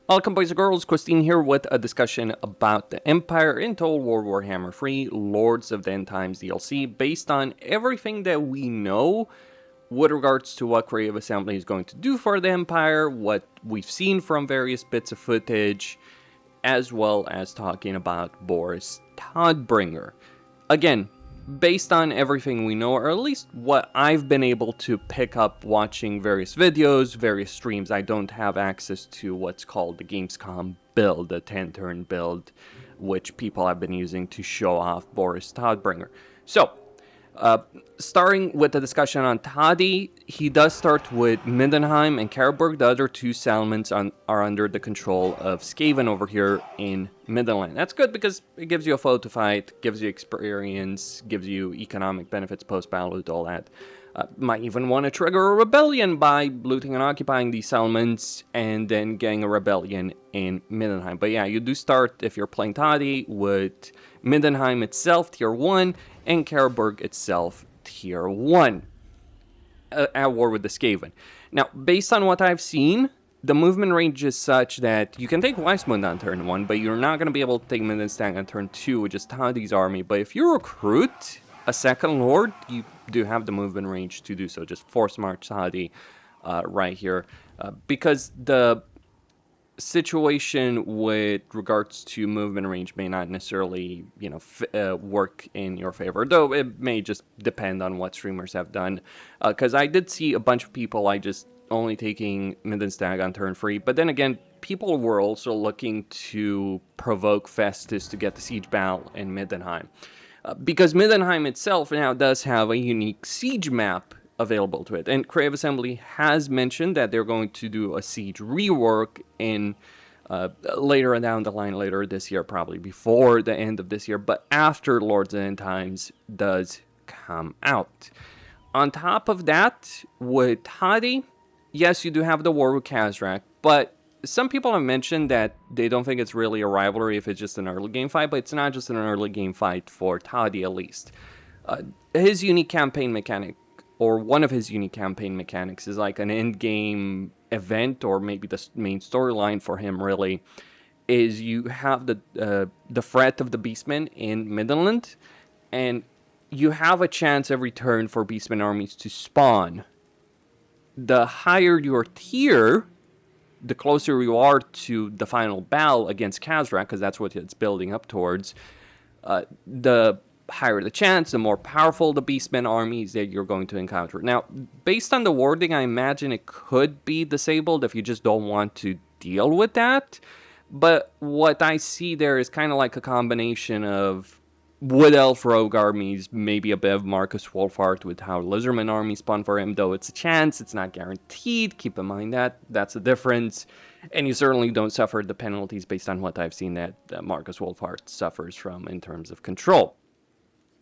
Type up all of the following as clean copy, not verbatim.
Welcome boys and girls, Costin here with a discussion about the Empire in Total War Warhammer 3 Lords of the End Times DLC based on everything that we know with regards to what Creative Assembly is going to do for the Empire, what we've seen from various bits of footage, as well as talking about Boris Todbringer. Again, based on everything we know, or at least what I've been able to pick up watching various videos, various streams. I don't have access to what's called the Gamescom build, the 10-turn build, which people have been using to show off Boris Todbringer. So, starting with the discussion on Toddy, he does start with Mindenheim and Karlberg. The other two settlements are under the control of Skaven over here in Midland. That's good because it gives you a foe to fight, gives you experience, gives you economic benefits post-battle, all that. Might even want to trigger a rebellion by looting and occupying these settlements and then getting a rebellion in Mindenheim. But yeah, you do start, if you're playing Toddy, with Mindenheim itself, tier 1, and Karlberg itself, tier 1, at war with the Skaven. Now, based on what I've seen, the movement range is such that you can take Weissmund on turn 1, but you're not going to be able to take Mindenstag on turn 2, which is Toddy's army. But if you recruit a second lord, you do have the movement range to do so. Just force march Toddy right here. Because the situation with regards to movement range may not necessarily, work in your favor, though it may just depend on what streamers have done. Because I did see a bunch of people just only taking Mindenstag on turn 3, but then again, people were also looking to provoke Festus to get the siege battle in Mindenheim. Because Mindenheim itself now does have a unique siege map available to it. And Creative Assembly has mentioned that they're going to do a siege rework in later down the line, later this year, probably before the end of this year, but after Lords of the End Times does come out. On top of that, with Toddy, yes, you do have the war with Khazrak, but some people have mentioned that they don't think it's really a rivalry if it's just an early game fight, but it's not just an early game fight for Toddy, at least. His unique campaign mechanic, or one of his unique campaign mechanics, is like an end-game event, or maybe the main storyline for him, really, is you have the threat of the Beastmen in Midland, and you have a chance every turn for Beastmen armies to spawn. The higher your tier, the closer you are to the final battle against Khazrak, because that's what it's building up towards, the higher the chance, the more powerful the Beastmen armies that you're going to encounter. Now, based on the wording, I imagine it could be disabled if you just don't want to deal with that. But what I see there is kind of like a combination of Wood Elf Rogue armies, maybe a bit of Marcus Wolfhard with how Lizardman armies spawn for him, though it's a chance, it's not guaranteed. Keep in mind that's a difference. And you certainly don't suffer the penalties based on what I've seen that Marcus Wolfhard suffers from in terms of control.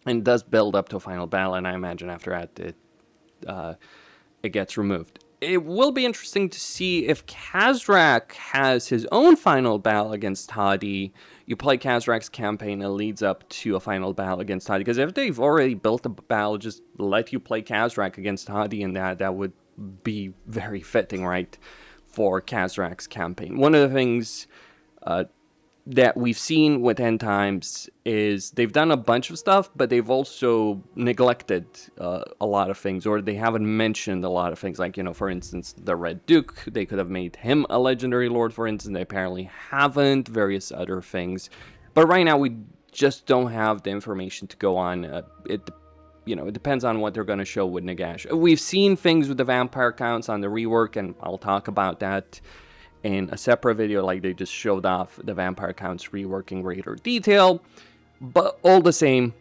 And does build up to a final battle, and I imagine after that it gets removed. It will be interesting to see if Khazrak has his own final battle against Toddy. You play Khazrak's campaign, it leads up to a final battle against Toddy. Because if they've already built a battle, just let you play Khazrak against Toddy, and that would be very fitting, right, for Khazrak's campaign. One of the things that we've seen with End Times is they've done a bunch of stuff, but they've also neglected a lot of things, or they haven't mentioned a lot of things. Like, for instance, the Red Duke, they could have made him a legendary lord, for instance. They apparently haven't, various other things. But right now, we just don't have the information to go on. It depends on what they're going to show with Nagash. We've seen things with the vampire counts on the rework, and I'll talk about that in a separate video. Like, they just showed off the vampire counts reworking greater detail, but all the same,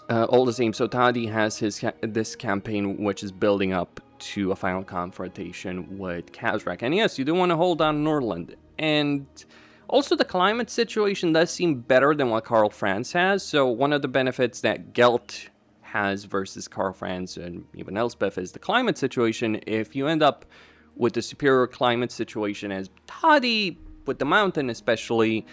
so Toddy has this campaign which is building up to a final confrontation with Khazrak. And yes, you do want to hold on Norland, and also the climate situation does seem better than what Karl Franz has. So one of the benefits that Gelt has versus Karl Franz and even Elspeth is the climate situation. If you end up with the superior climate situation as Toddy, with the mountain especially,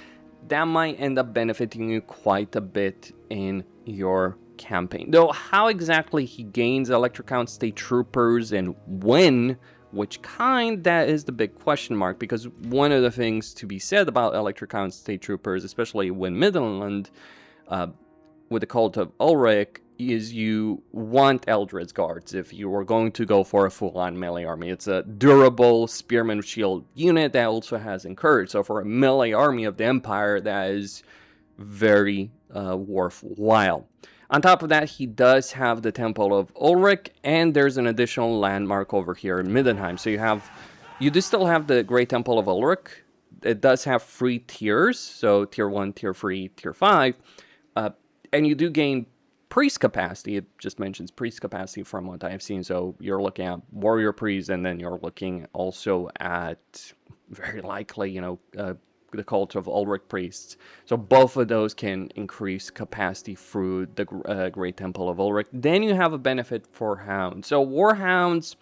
that might end up benefiting you quite a bit in your campaign. Though how exactly he gains Electrocount State Troopers and when Which that is the big question mark, because one of the things to be said about Electric Count State Troopers, especially when Midland, with the Cult of Ulrich, is you want Eldred's Guards if you were going to go for a full-on melee army. It's a durable Spearman Shield unit that also has Encourage. So for a melee army of the Empire, that is very worthwhile. On top of that, he does have the Temple of Ulrich, and there's an additional landmark over here in Middenheim. So you do still have the Great Temple of Ulrich. It does have 3 tiers, so tier 1, tier 3, tier 5, and you do gain priest capacity. It just mentions priest capacity from what I've seen. So you're looking at warrior priest, and then you're looking also at very likely, the Cult of Ulrich priests. So both of those can increase capacity through the Great Temple of Ulrich. Then you have a benefit for Hounds. So Warhounds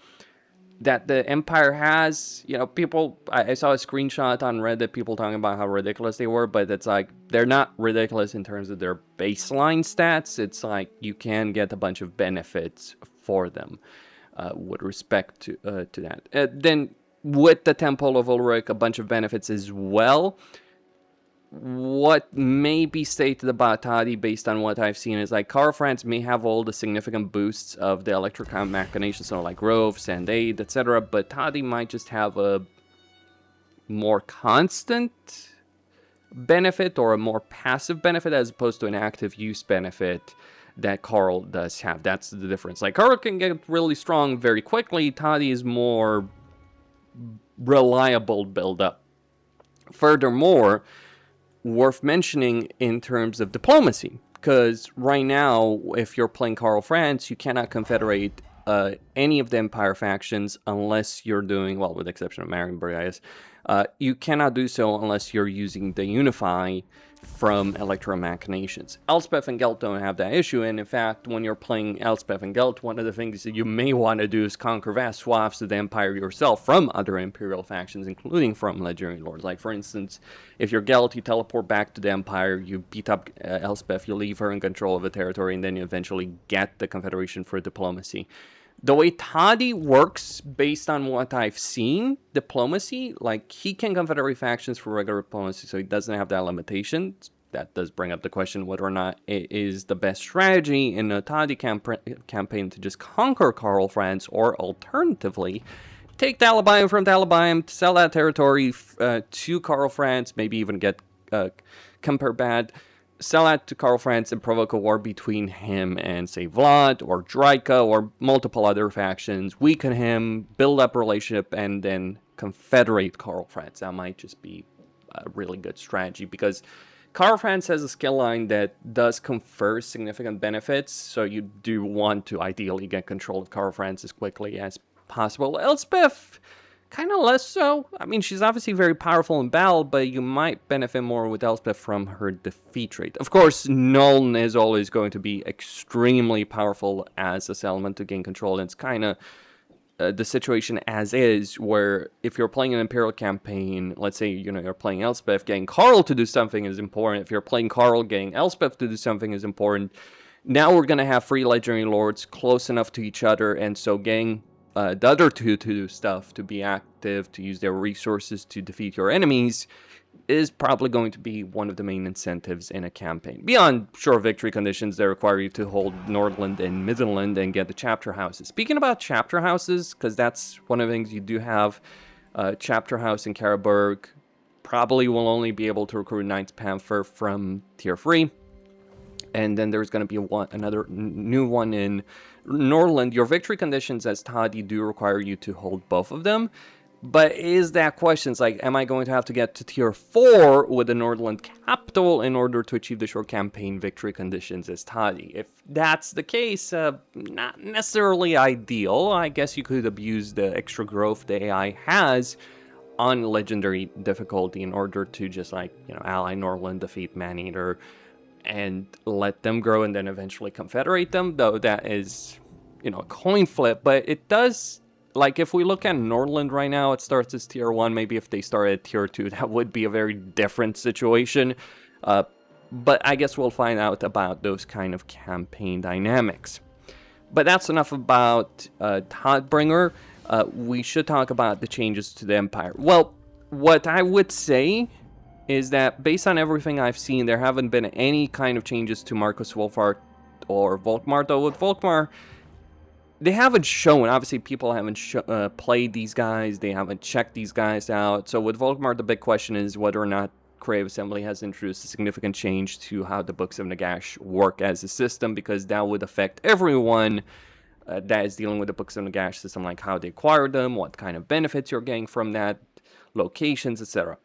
that the Empire has, people, I saw a screenshot on Reddit, people talking about how ridiculous they were, but it's like, they're not ridiculous in terms of their baseline stats. It's like, you can get a bunch of benefits for them with respect to that. Then, with the Temple of Ulrich, a bunch of benefits as well. What may be stated about Toddy, based on what I've seen, is like Karl Franz may have all the significant boosts of the Electric Count machinations, so like Grove, Sand Aid, etc. But Toddy might just have a more constant benefit, or a more passive benefit, as opposed to an active use benefit that Karl does have. That's the difference. Like, Karl can get really strong very quickly. Toddy is more reliable build-up. Furthermore, worth mentioning in terms of diplomacy, because right now, if you're playing Karl Franz, you cannot confederate any of the Empire factions unless you're doing, well, with the exception of Marienburg, I guess, you cannot do so unless you're using the Unify from Electro Machinations. Elspeth and Gelt don't have that issue, and in fact, when you're playing Elspeth and Gelt, one of the things that you may want to do is conquer vast swaths of the Empire yourself from other Imperial factions, including from Legendary Lords. Like, for instance, if you're Gelt, you teleport back to the Empire, you beat up Elspeth, you leave her in control of the territory, and then you eventually get the Confederation for diplomacy. The way Toddy works, based on what I've seen, diplomacy, like, he can confederate factions for regular diplomacy, so he doesn't have that limitation. That does bring up the question whether or not it is the best strategy in a Toddy campaign to just conquer Karl Franz, or alternatively, take Dalabaim from Dalabaim, sell that territory to Karl Franz, maybe even get Kemperbad, sell that to Karl Franz and provoke a war between him and, say, Vlad or Draika or multiple other factions, weaken him, build up a relationship, and then confederate Karl Franz. That might just be a really good strategy, because Karl Franz has a skill line that does confer significant benefits, so you do want to ideally get control of Karl Franz as quickly as possible. Elspeth, kind of less so. I mean, she's obviously very powerful in battle, but you might benefit more with Elspeth from her defeat rate. Of course, Nuln is always going to be extremely powerful as a settlement to gain control, and it's kind of the situation as is, where if you're playing an Imperial campaign, let's say, you're playing Elspeth, getting Karl to do something is important. If you're playing Karl, getting Elspeth to do something is important. Now we're going to have 3 Legendary Lords close enough to each other, and so getting the other 2 to do stuff, to be active, to use their resources to defeat your enemies, is probably going to be one of the main incentives in a campaign. Beyond sure victory conditions that require you to hold Nordland and Midland and get the chapter houses. Speaking about chapter houses, because that's one of the things you do have, chapter house in Karaburg probably will only be able to recruit Knights Panther from tier 3. And then there's going to be another new one in Nordland. Your victory conditions as Toddy do require you to hold both of them. But is that question, it's like, am I going to have to get to tier 4 with the Nordland capital in order to achieve the short campaign victory conditions as Toddy? If that's the case, not necessarily ideal. I guess you could abuse the extra growth the AI has on legendary difficulty in order to just, like, ally Nordland, defeat Maneater, and let them grow and then eventually confederate them, though that is, a coin flip. But it does, like, if we look at Nordland right now, it starts as tier 1. Maybe if they started at tier 2, that would be a very different situation. But I guess we'll find out about those kind of campaign dynamics. But that's enough about Todbringer. we should talk about the changes to the Empire. Well, what I would say is that based on everything I've seen, there haven't been any kind of changes to Marcus Wolfart or Volkmar, though with Volkmar, they haven't shown, obviously people haven't played these guys, they haven't checked these guys out. So with Volkmar, the big question is whether or not Creative Assembly has introduced a significant change to how the Books of Nagash work as a system, because that would affect everyone that is dealing with the Books of Nagash system, like how they acquire them, what kind of benefits you're getting from that, locations, etc.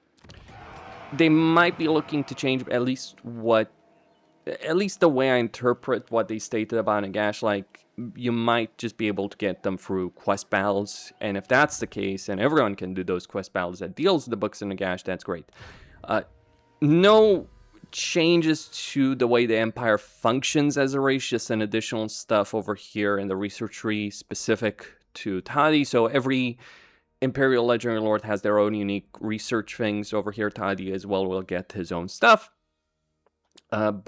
They might be looking to change at least the way I interpret what they stated about Nagash. Like, you might just be able to get them through quest battles, and if that's the case, and everyone can do those quest battles that deals with the Books of Nagash, that's great. No changes to the way the Empire functions as a race, just an additional stuff over here in the research tree specific to Tadi. So every Imperial Legendary Lord has their own unique research things. Over here, Tadi as well will get his own stuff. But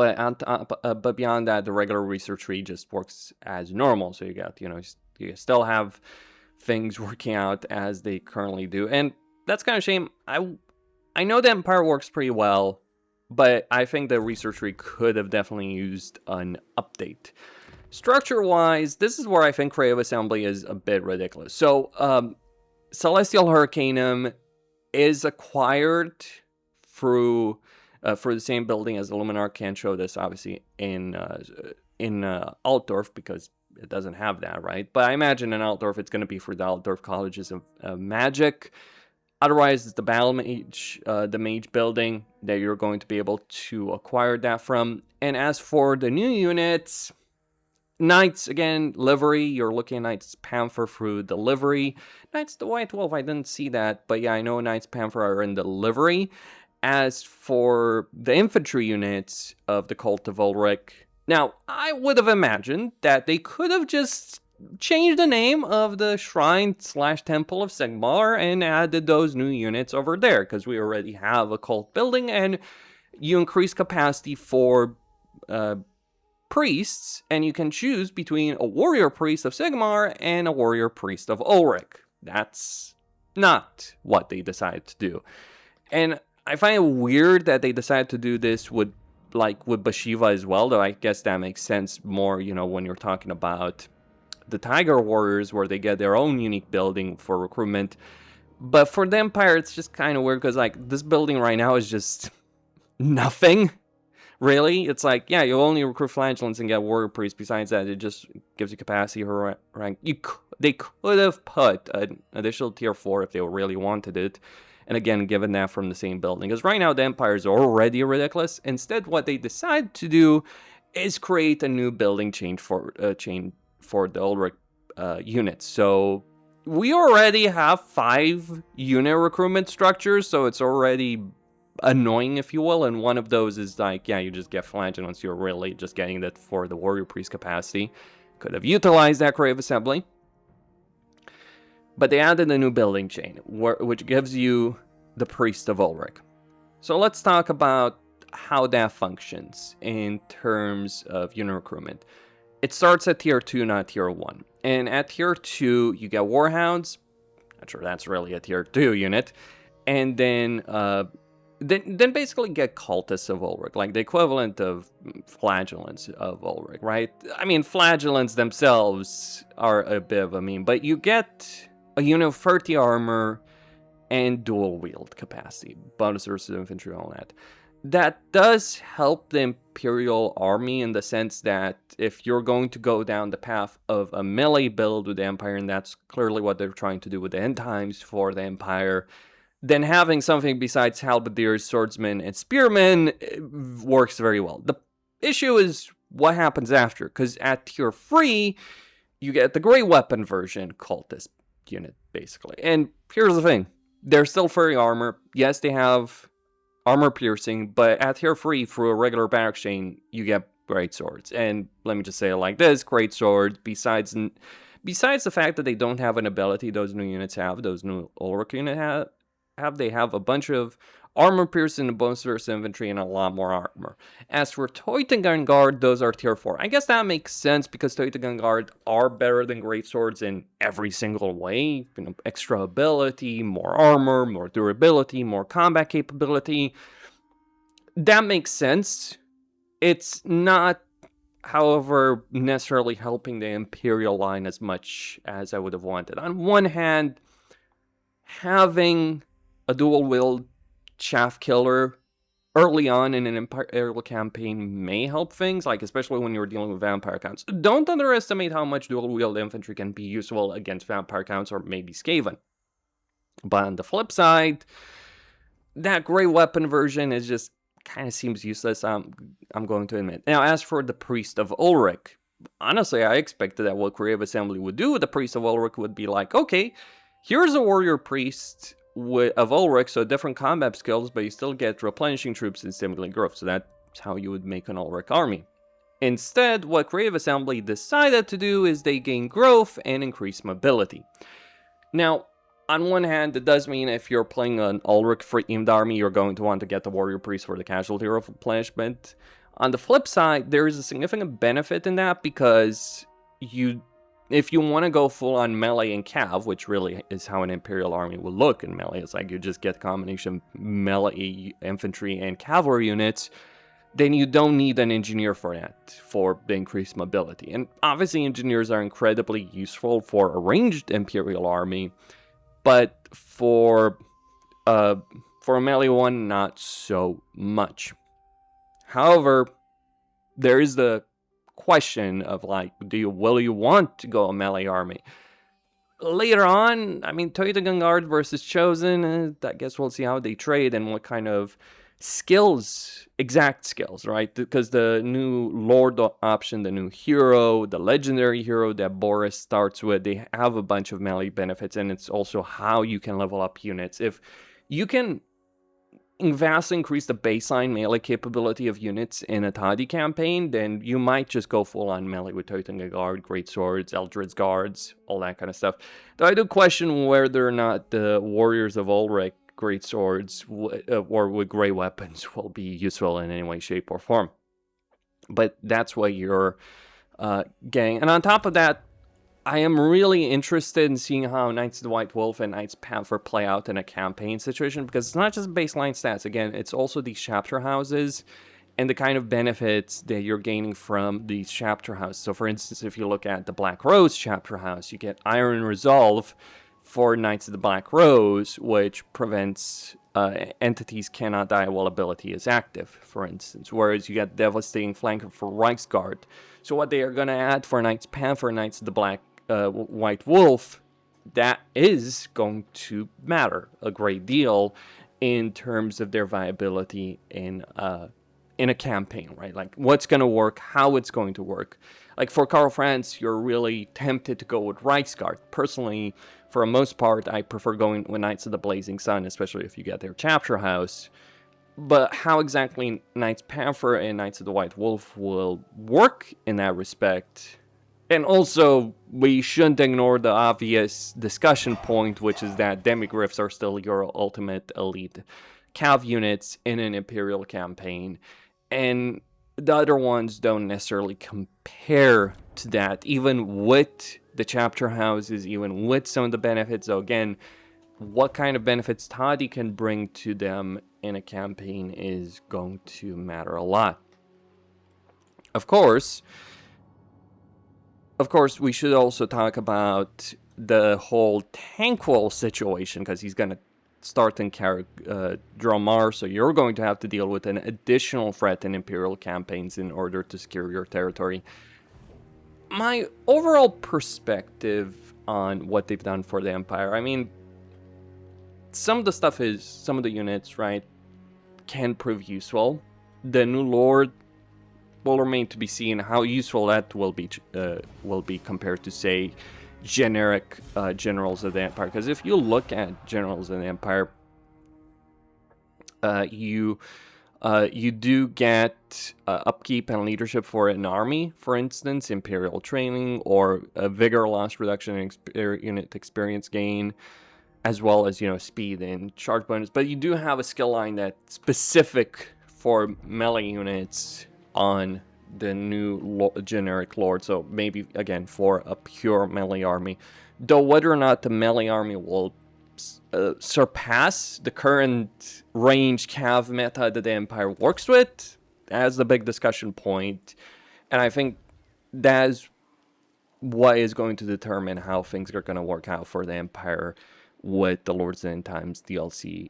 beyond that, the regular research tree just works as normal. So you got, you still have things working out as they currently do. And that's kind of a shame. I know the Empire works pretty well, but I think the research tree could have definitely used an update. Structure-wise, this is where I think Creative Assembly is a bit ridiculous. So, Celestial Hurricanum is acquired through the same building as the Luminar. Can't show this obviously in Altdorf because it doesn't have that, right? But I imagine in Altdorf it's going to be for the Altdorf Colleges of Magic. Otherwise, it's the Battle Mage, the Mage building that you're going to be able to acquire that from. And as for the new units, Knights, again, livery. You're looking at Knights Panther through the livery. Knights the White Wolf, I didn't see that. But yeah, I know Knights Panther are in the livery. As for the infantry units of the Cult of Ulrich, now, I would have imagined that they could have just changed the name of the Shrine/Temple of Sigmar and added those new units over there, because we already have a cult building, and you increase capacity for priests, and you can choose between a warrior priest of Sigmar and a warrior priest of Ulrich. That's not what they decided to do. And I find it weird that they decided to do this with Bashiva as well, though I guess that makes sense more, when you're talking about the Tiger Warriors, where they get their own unique building for recruitment. But for the Empire, it's just kind of weird, because, this building right now is just nothing. Really? It's like, yeah, you only recruit Flagellants and get Warrior Priests. Besides that, it just gives you capacity or rank. They could have put an additional tier 4 if they really wanted it. And again, given that from the same building. Because right now, the Empire is already ridiculous. Instead, what they decide to do is create a new building chain for the Ulrich units. So we already have 5 unit recruitment structures, so it's already annoying, if you will. And one of those is you just get Flagellants. You're really just getting that for the Warrior Priest capacity. Could have utilized that Creative Assembly. But they added a new building chain, which gives you the Priest of Ulrich. So let's talk about how that functions in terms of unit recruitment. It starts at tier 2, not tier 1. And at tier 2, you get Warhounds. Not sure that's really a tier 2 unit. And then basically get Cultists of Ulrich, like the equivalent of Flagellants of Ulrich, right? I mean, Flagellants themselves are a bit of a meme, but you get a unit of 30 armor and dual wield capacity, bonus versus infantry, all that. That does help the Imperial army in the sense that if you're going to go down the path of a melee build with the Empire, and that's clearly what they're trying to do with the end times for the Empire, then having something besides halberdiers, swordsmen, and spearmen works very well. The issue is what happens after, because at tier 3, you get the Grey Weapon version cultist unit, basically. And here's the thing. They're still furry armor. Yes, they have armor piercing, but at tier 3, through a regular barrack chain, you get great swords. And let me just say it like this, great swords, besides the fact that they don't have an ability those new units have, those new Ulrich units have, they have a bunch of armor piercing and bonus versus infantry and a lot more armor. As for Teutogun Guard, those are tier 4. I guess that makes sense because Teutogun Guard are better than greatswords in every single way. You know, extra ability, more armor, more durability, more combat capability. That makes sense. It's not, however, necessarily helping the Imperial line as much as I would have wanted. On one hand, having a dual-wield chaff killer early on in an Imperial campaign may help things, like especially when you're dealing with vampire counts. Don't underestimate how much dual-wield infantry can be useful against vampire counts or maybe Skaven. But on the flip side, that gray weapon version is just kind of seems useless, I'm going to admit. Now, as for the Priest of Ulrich, honestly, I expected that what Creative Assembly would do with the Priest of Ulrich would be like, okay, here's a warrior priest of Ulrich, so different combat skills, but you still get replenishing troops and stimulating growth, so that's how you would make an Ulrich army. Instead, what Creative Assembly decided to do is they gain growth and increase mobility. Now, on one hand, it does mean if you're playing an Ulrich-themed army, you're going to want to get the Warrior Priest for the casualty replenishment. On the flip side, there is a significant benefit in that because if you want to go full-on melee and cav, which really is how an Imperial army will look in melee, it's like you just get a combination melee, infantry, and cavalry units, then you don't need an engineer for that, for the increased mobility. And obviously engineers are incredibly useful for a ranged Imperial army, but for a melee one, not so much. However, there is the question of like, will you want to go a melee army? Later on, I mean, Teutogun Guard versus Chosen, I guess we'll see how they trade and what kind of skills, exact skills, right? Because the new Lord option, the new hero, the legendary hero that Boris starts with, they have a bunch of melee benefits, and it's also how you can level up units. If you can vastly increase the baseline melee capability of units in a Toddy campaign, then you might just go full-on melee with Teutogun Guard, Great Swords, Eldred's Guards, all that kind of stuff. Though I do question whether or not the Warriors of Ulrich Great Swords or with Grey Weapons will be useful in any way, shape, or form. But that's what you're getting. And on top of that, I am really interested in seeing how Knights of the White Wolf and Knights Panther play out in a campaign situation, because it's not just baseline stats. Again, it's also these chapter houses and the kind of benefits that you're gaining from these chapter houses. So for instance, if you look at the Black Rose chapter house, you get Iron Resolve for Knights of the Black Rose, which prevents entities cannot die while ability is active, for instance. Whereas you get Devastating Flanker for Reichsguard. So what they are going to add for Knights Panther, Knights of the Black White Wolf, that is going to matter a great deal in terms of their viability in a campaign, right? Like what's going to work, how it's going to work. Like for Karl Franz, you're really tempted to go with Reichsguard. Personally, for the most part, I prefer going with Knights of the Blazing Sun, especially if you get their chapter house. But how exactly Knights Panther and Knights of the White Wolf will work in that respect. And also, we shouldn't ignore the obvious discussion point, which is that Demigryphs are still your ultimate elite cav units in an Imperial campaign. And the other ones don't necessarily compare to that, even with the chapter houses, even with some of the benefits. So again, what kind of benefits Toddy can bring to them in a campaign is going to matter a lot. Of course, we should also talk about the whole Tankwell situation, because he's going to start and carry Dromar, so you're going to have to deal with an additional threat in Imperial campaigns in order to secure your territory. My overall perspective on what they've done for the Empire, I mean, some of the units, right, can prove useful. The new Lord will remain to be seen how useful that will be compared to, say, generic generals of the Empire. Because if you look at generals of the Empire, you do get upkeep and leadership for an army, for instance, Imperial training, or a vigor loss reduction in unit experience gain. as well as, speed and charge bonus. But you do have a skill line that's specific for melee units on the new generic lord. So maybe, again, for a pure melee army. Though whether or not the melee army will surpass the current range cav meta that the Empire works with, that's the big discussion point. And I think that's what is going to determine how things are going to work out for the Empire with the Lords of the End Times DLC.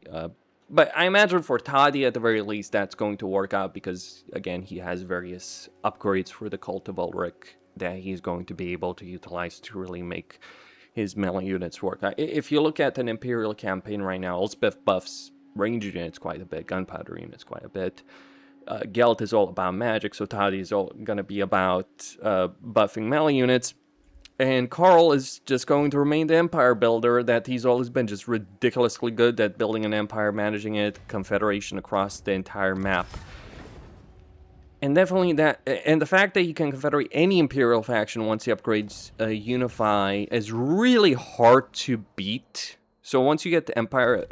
But I imagine for Toddy, at the very least, that's going to work out because, again, he has various upgrades for the Cult of Ulrich that he's going to be able to utilize to really make his melee units work. If you look at an Imperial campaign right now, Elspeth buffs range units quite a bit, gunpowder units quite a bit. Gelt is all about magic, so Toddy is all going to be about buffing melee units. And Carl is just going to remain the empire builder that he's always been, just ridiculously good at building an empire, managing it, confederation across the entire map. And definitely that, and the fact that he can confederate any imperial faction once he upgrades Unify is really hard to beat. So once you get the Emperor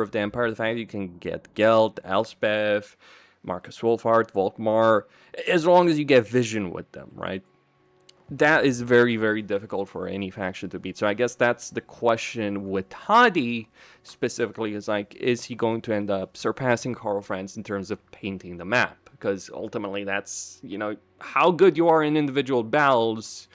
of the Empire, the fact that you can get Gelt, Elspeth, Marcus Wolfhard, Volkmar, as long as you get vision with them, right? That is very, very difficult for any faction to beat. So I guess that's the question with Toddy specifically, is like, is he going to end up surpassing Karl Franz in terms of painting the map? Because ultimately that's, how good you are in individual battles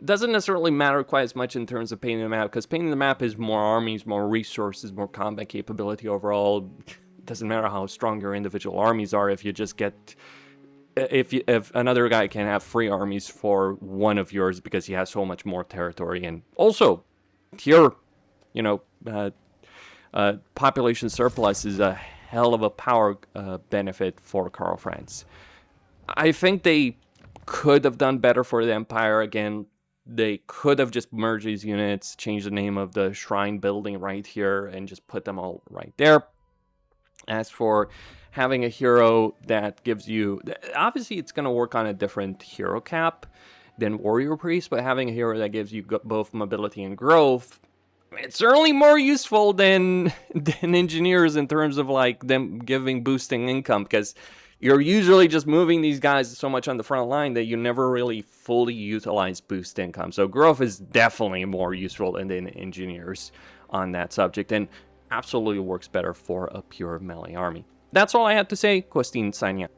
doesn't necessarily matter quite as much in terms of painting the map, because painting the map is more armies, more resources, more combat capability overall. It doesn't matter how strong your individual armies are if you just get... If another guy can have 3 armies for one of yours because he has so much more territory, and also pure, population surplus is a hell of a power benefit for Karl Franz. I think they could have done better for the Empire. Again, they could have just merged these units, changed the name of the shrine building right here, and just put them all right there. As for having a hero that gives you... Obviously, it's going to work on a different hero cap than Warrior Priest, but having a hero that gives you both mobility and growth, it's certainly more useful than Engineers in terms of, like, them giving boosting income, because you're usually just moving these guys so much on the front line that you never really fully utilize boost income. So growth is definitely more useful than Engineers on that subject, and absolutely works better for a pure melee army. That's all I had to say. Costin signing out.